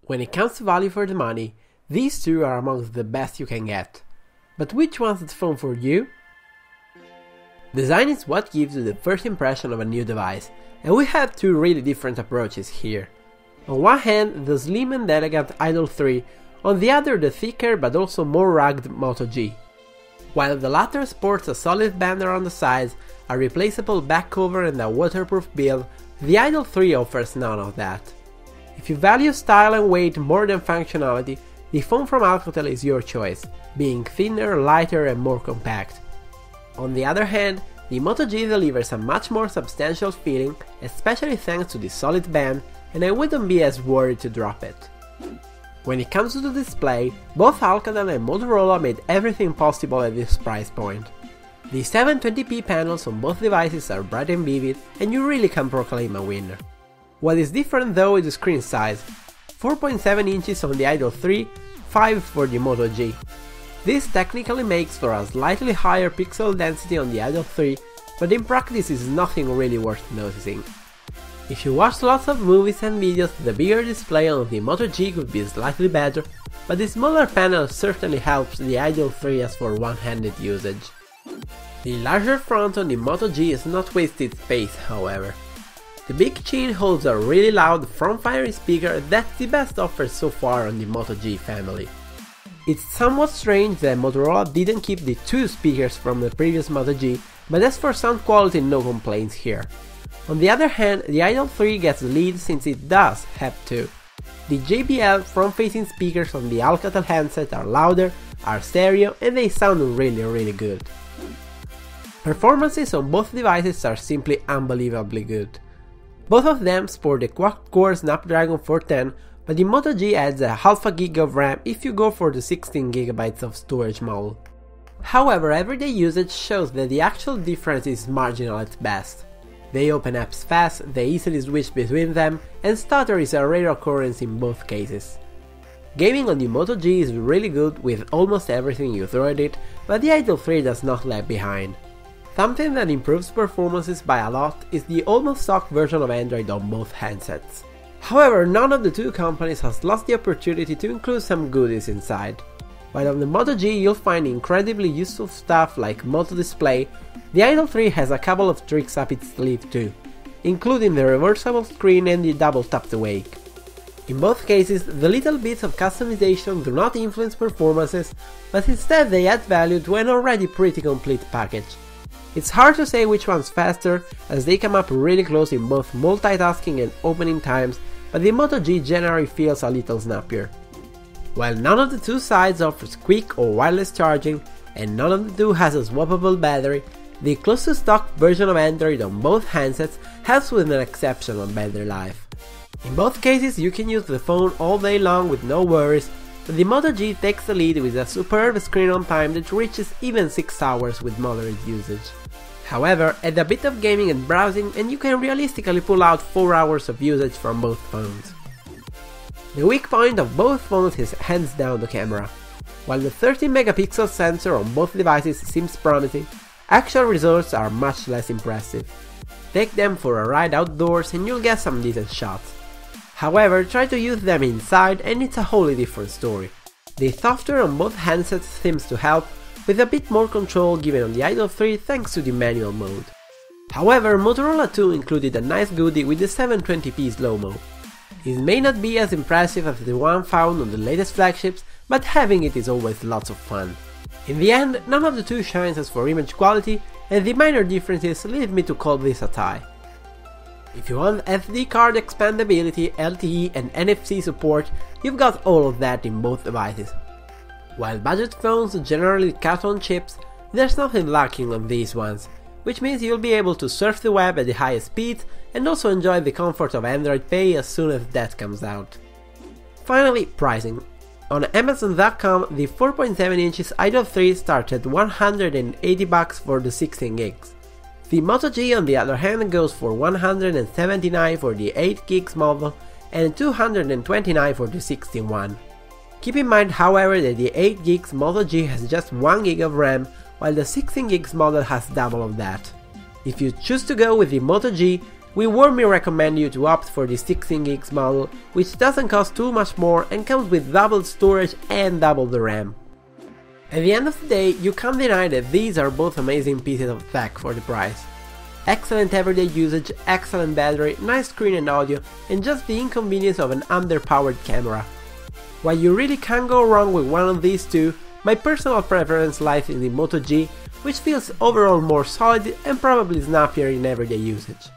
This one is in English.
When it comes to value for the money, these two are amongst the best you can get. But which one's the phone for you? Design is what gives you the first impression of a new device, and we have two really different approaches here. On one hand, the slim and elegant Idol 3, on the other the thicker but also more rugged Moto G. While the latter sports a solid band around the sides, a replaceable back cover and a waterproof build, the Idol 3 offers none of that. If you value style and weight more than functionality, the phone from Alcatel is your choice, being thinner, lighter and more compact. On the other hand, the Moto G delivers a much more substantial feeling, especially thanks to the solid band, and I wouldn't be as worried to drop it. When it comes to the display, both Alcatel and Motorola made everything possible at this price point. The 720p panels on both devices are bright and vivid, and you really can proclaim a winner. What is different though is the screen size, 4.7 inches on the Idol 3, 5 for the Moto G. This technically makes for a slightly higher pixel density on the Idol 3, but in practice is nothing really worth noticing. If you watch lots of movies and videos, the bigger display on the Moto G could be slightly better, but the smaller panel certainly helps the Idol 3 as for one-handed usage. The larger front on the Moto G is not wasted space, however. The big chin holds a really loud front-firing speaker that's the best offered so far on the Moto G family. It's somewhat strange that Motorola didn't keep the two speakers from the previous Moto G, but as for sound quality, no complaints here. On the other hand, the Idol 3 gets the lead since it does have two. The JBL front-facing speakers on the Alcatel handset are louder, are stereo, and they sound really good. Performances on both devices are simply unbelievably good. Both of them sport the quad-core Snapdragon 410, but the Moto G adds a half a gig of RAM if you go for the 16GB of storage model. However, everyday usage shows that the actual difference is marginal at best. They open apps fast, they easily switch between them, and stutter is a rare occurrence in both cases. Gaming on the Moto G is really good with almost everything you throw at it, but the Idol 3 does not lag behind. Something that improves performances by a lot is the almost stock version of Android on both handsets. However, none of the two companies has lost the opportunity to include some goodies inside. While on the Moto G you'll find incredibly useful stuff like Moto Display, the Idol 3 has a couple of tricks up its sleeve too, including the reversible screen and the double tap to wake. In both cases, the little bits of customization do not influence performances, but instead they add value to an already pretty complete package. It's hard to say which one's faster, as they come up really close in both multitasking and opening times, but the Moto G generally feels a little snappier. While none of the two sides offers quick or wireless charging, and none of the two has a swappable battery, the close to stock version of Android on both handsets helps with an exceptional battery life. In both cases you can use the phone all day long with no worries, but the Moto G takes the lead with a superb screen on time that reaches even 6 hours with moderate usage. However, add a bit of gaming and browsing and you can realistically pull out 4 hours of usage from both phones. The weak point of both phones is hands down the camera. While the 13-megapixel sensor on both devices seems promising, actual results are much less impressive. Take them for a ride outdoors and you'll get some decent shots. However, try to use them inside and it's a wholly different story. The software on both handsets seems to help, with a bit more control given on the Idol 3 thanks to the manual mode. However, Motorola too included a nice goodie with the 720p slow-mo. It may not be as impressive as the one found on the latest flagships, but having it is always lots of fun. In the end, none of the two shines as for image quality, and the minor differences lead me to call this a tie. If you want SD card expandability, LTE and NFC support, you've got all of that in both devices. While budget phones generally cut on chips, there's nothing lacking on these ones, which means you'll be able to surf the web at the highest speeds and also enjoy the comfort of Android Pay as soon as that comes out. Finally, pricing. On Amazon.com, the 4.7 inches Idol 3 starts at $180 for the 16 gigs. The Moto G on the other hand goes for $179 for the 8 gigs model and $229 for the 16 one. Keep in mind however that the 8 gigs Moto G has just 1 gig of RAM, while the 16 gigs model has double of that. If you choose to go with the Moto G, we warmly recommend you to opt for the 16GB model, which doesn't cost too much more and comes with double storage and double the RAM. At the end of the day, you can't deny that these are both amazing pieces of tech for the price. Excellent everyday usage, excellent battery, nice screen and audio, and just the inconvenience of an underpowered camera. While you really can't go wrong with one of these two, my personal preference lies in the Moto G, which feels overall more solid and probably snappier in everyday usage.